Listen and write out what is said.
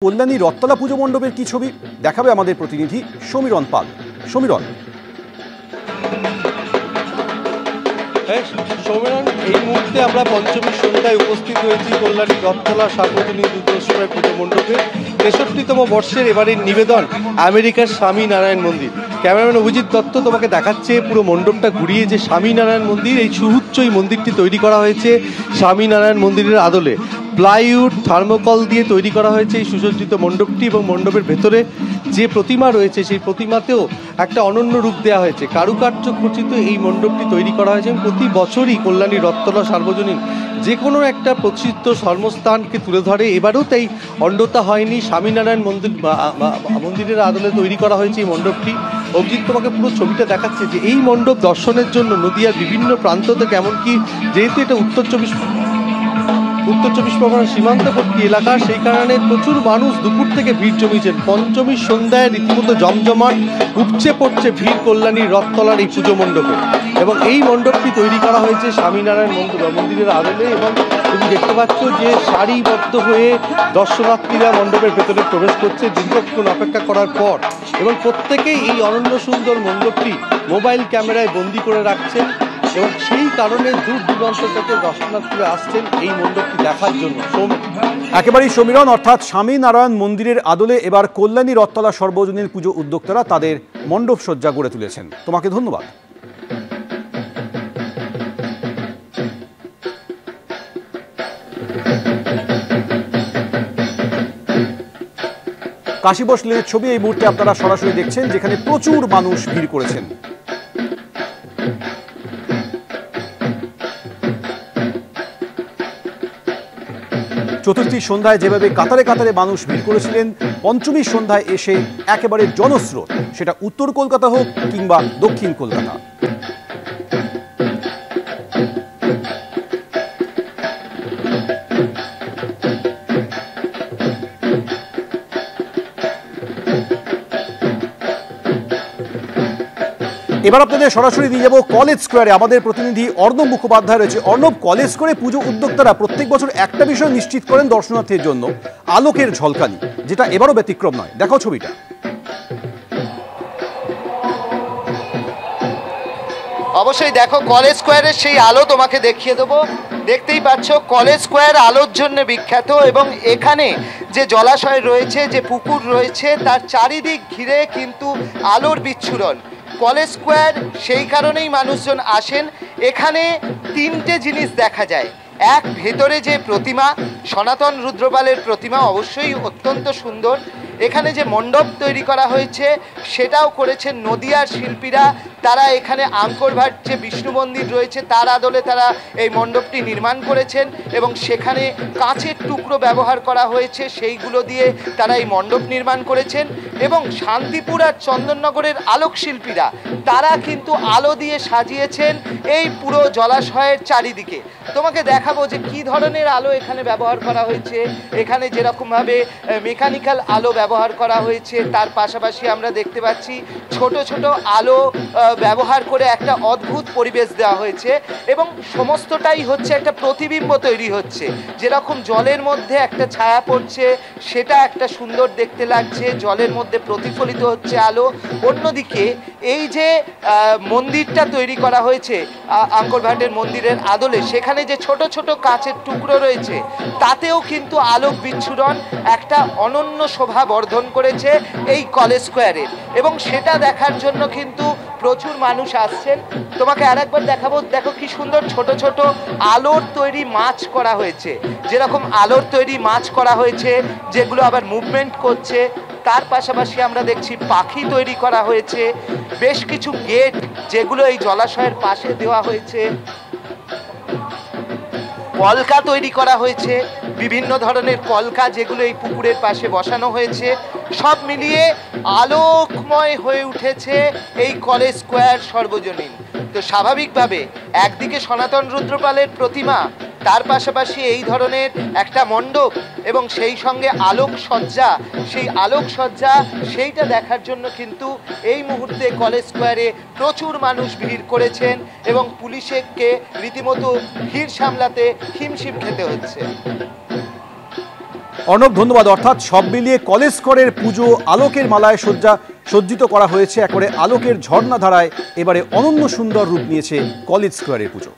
কল্যাণী রথতলা পুজো মণ্ডপের কি ছবি দেখাবে আমাদের প্রতিনিধি সমীরণ পাল। সমীরণ, এই মুহূর্তে আমরা পঞ্চমী সন্ধ্যায় উপস্থিত হয়েছি কল্যাণী রথতলা সার্বজনীন দুর্গোৎসবের পুজো মণ্ডপে। 63তম বর্ষের এবারের নিবেদন আমেরিকার স্বামীনারায়ণ মন্দির। ক্যামেরাম্যান অভিজিৎ দত্ত তোমাকে দেখাচ্ছে পুরো মণ্ডপটা ঘুরিয়ে যে স্বামীনারায়ণ মন্দির, এই সুউচ্চ এই মন্দিরটি তৈরি করা হয়েছে স্বামীনারায়ণ মন্দিরের আদলে। প্লাইউড থার্মোকল দিয়ে তৈরি করা হয়েছে এই সুসজ্জিত মণ্ডপটি, এবং মণ্ডপের ভেতরে যে প্রতিমা রয়েছে সেই প্রতিমাতেও একটা অনন্য রূপ দেওয়া হয়েছে। কারুকার্য খচিত এই মণ্ডপটি তৈরি করা হয়েছে। প্রতি বছরই কল্যাণী রথতলা সার্বজনীন যে কোনো একটা প্রসিদ্ধ ধর্মস্থানকে তুলে ধরে। এবারেও তাই অন্যতা হয়নি, স্বামীনারায়ণ মন্দিরের আদলে তৈরি করা হয়েছে এই মণ্ডপটি। অভিজিৎ তোমাকে পুরো ছবিটা দেখাচ্ছে যে এই মণ্ডপ দর্শনের জন্য নদিয়ার বিভিন্ন প্রান্ত থেকে, এমনকি যেহেতু এটা উত্তর চব্বিশ পরগনার সীমান্তবর্তী এলাকা, সেই কারণে প্রচুর মানুষ দুপুর থেকে ভিড় জমিয়েছেন। পঞ্চমীর সন্ধ্যায় রীতিমতো জমজমাট উপচে পড়ছে ভিড় কল্যাণীর রথতলার এই পুজো মণ্ডপে। এবং এই মণ্ডপটি তৈরি করা হয়েছে স্বামীনারায়ণ মন্দিরের আদলে। এবং তুমি দেখতে পাচ্ছ যে সারিবদ্ধ হয়ে দর্শনার্থীরা মণ্ডপের ভেতরে প্রবেশ করছে দীর্ঘক্ষণ অপেক্ষা করার পর, এবং প্রত্যেকেই এই অনন্য সুন্দর মণ্ডপটি মোবাইল ক্যামেরায় বন্দি করে রাখছেন। এবং সেই কারণে দূর দূরান্ত থেকে দর্শনার্থীরা আসছেন এই মণ্ডপটি দেখার জন্য। একেবারেই সমীরণ, অর্থাৎ স্বামীনারায়ণ মন্দিরের আদলে এবার কল্যাণী রথতলা সর্বজনীন পুজো উদ্যোক্তারা তাদের মণ্ডপ সজ্জা গড়ে তুলেছেন। তোমাকে ধন্যবাদ। কাশীবোস লেনের ছবি এই মুহূর্তে আপনারা সরাসরি দেখছেন, যেখানে প্রচুর মানুষ ভিড় করেছেন। চতুর্থীর সন্ধ্যায় যেভাবে কাতারে কাতারে মানুষ ভিড় করেছিলেন, পঞ্চমীর সন্ধ্যায় এসে একেবারে জনস্রোত, সেটা উত্তর কলকাতা হোক কিংবা দক্ষিণ কলকাতা। এবার আপনাদের সরাসরি নিয়ে যাব কলেজ স্কোয়ারে। আমাদের প্রতিনিধি অর্ণব মুখোপাধ্যায় রয়েছে। অর্ণব, কলেজ স্কোয়ারে পুজো উদ্যোক্তারা প্রত্যেক বছর একটা বিষয় নিশ্চিত করেন দর্শনার্থীর জন্য, আলোকের ঝলকানি, যেটা এবারও ব্যতিক্রম নয়। দেখাও ছবিটা। অবশ্যই দেখো, কলেজ স্কোয়ারের সেই আলো তোমাকে দেখিয়ে দেবো। দেখতেই পাচ্ছ কলেজ স্কোয়ার আলোর জন্য বিখ্যাত, এবং এখানে যে জলাশয় রয়েছে, যে পুকুর রয়েছে, তার চারিদিক ঘিরে কিন্তু আলোর বিচ্ছুরণ। কলেজ স্কোয়ার সেই কারণেই মানুষজন আসেন। এখানে তিনটে জিনিস দেখা যায়। এক, ভেতরে যে প্রতিমা, সনাতন রুদ্রপালের প্রতিমা, অবশ্যই অত্যন্ত সুন্দর। এখানে যে মণ্ডপ তৈরি করা হয়েছে সেটাও করেছেন নদিয়ার শিল্পীরা। তারা এখানে আঙ্করভাট যে বিষ্ণু মন্দির রয়েছে তার আদলে তারা এই মণ্ডপটি নির্মাণ করেছেন, এবং সেখানে কাঁচের টুকরো ব্যবহার করা হয়েছে, সেইগুলো দিয়ে তারা এই মণ্ডপ নির্মাণ করেছেন। এবং শান্তিপুর আর চন্দননগরের আলোক শিল্পীরা তারা কিন্তু আলো দিয়ে সাজিয়েছেন এই পুরো জলাশয়ের চারিদিকে। তোমাকে দেখাবো যে কী ধরনের আলো এখানে ব্যবহার করা হয়েছে। এখানে যেরকমভাবে মেকানিক্যাল আলো ব্যবহার করা হয়েছে, তার পাশাপাশি আমরা দেখতে পাচ্ছি ছোট ছোট আলো ব্যবহার করে একটা অদ্ভুত পরিবেশ দেওয়া হয়েছে, এবং সমস্তটাই হচ্ছে একটা প্রতিবিম্ব তৈরি হচ্ছে। যেরকম জলের মধ্যে একটা ছায়া পড়ছে, সেটা একটা সুন্দর দেখতে লাগছে, জলের মধ্যে প্রতিফলিত হচ্ছে আলো। অন্যদিকে এই যে মন্দিরটা তৈরি করা হয়েছে আঙ্করভাটের মন্দিরের আদলে, সেখানে যে ছোট ছোট কাঁচের টুকরো রয়েছে, তাতেও কিন্তু আলোক বিচ্ছুরণ একটা অনন্য শোভা বর্ধন করেছে এই কলেজ স্কোয়ারের, এবং সেটা দেখার জন্য কিন্তু প্রচুর মানুষ আসছেন। তোমাকে আরেকবার দেখাবো, দেখো কি সুন্দর ছোট ছোট আলোর তৈরি মাছ করা হয়েছে। যেরকম আলোর তৈরি মাছ করা হয়েছে, যেগুলো আবার মুভমেন্ট করছে। তার পাশাপাশি আমরা দেখছি পাখি তৈরি করা হয়েছে, বেশ কিছু গেট যেগুলো এই জলাশয়ের পাশে দেওয়া হয়েছে, কলকা তৈরি করা হয়েছে, বিভিন্ন ধরনের কলকা যেগুলো এই পুকুরের পাশে বসানো হয়েছে। সব মিলিয়ে আলোকময় হয়ে উঠেছে এই কলেজ স্কোয়ার সর্বজনীন। তো স্বাভাবিকভাবে একদিকে সনাতন রুদ্রপালের প্রতিমা, তার পাশাপাশি এই ধরনের একটা মণ্ডপ, এবং সেই সঙ্গে আলোকসজ্জা, সেই আলোকসজ্জা সেইটা দেখার জন্য কিন্তু এই মুহূর্তে কলেজ স্কোয়ারে প্রচুর মানুষ ভিড় করেছেন, এবং পুলিশকে রীতিমতো ভিড় সামলাতে হিমশিম খেতে হচ্ছে। অর্ণব ধন্যবাদ। অর্থাৎ সব মিলিয়ে কলেজ স্কোয়ারের পুজো আলোকের মালায় সজ্জিত করা হয়েছে, একবারে আলোকের ঝর্ণাধারায় এবারে অনন্য সুন্দর রূপ নিয়েছে কলেজ স্কোয়ারের পুজো।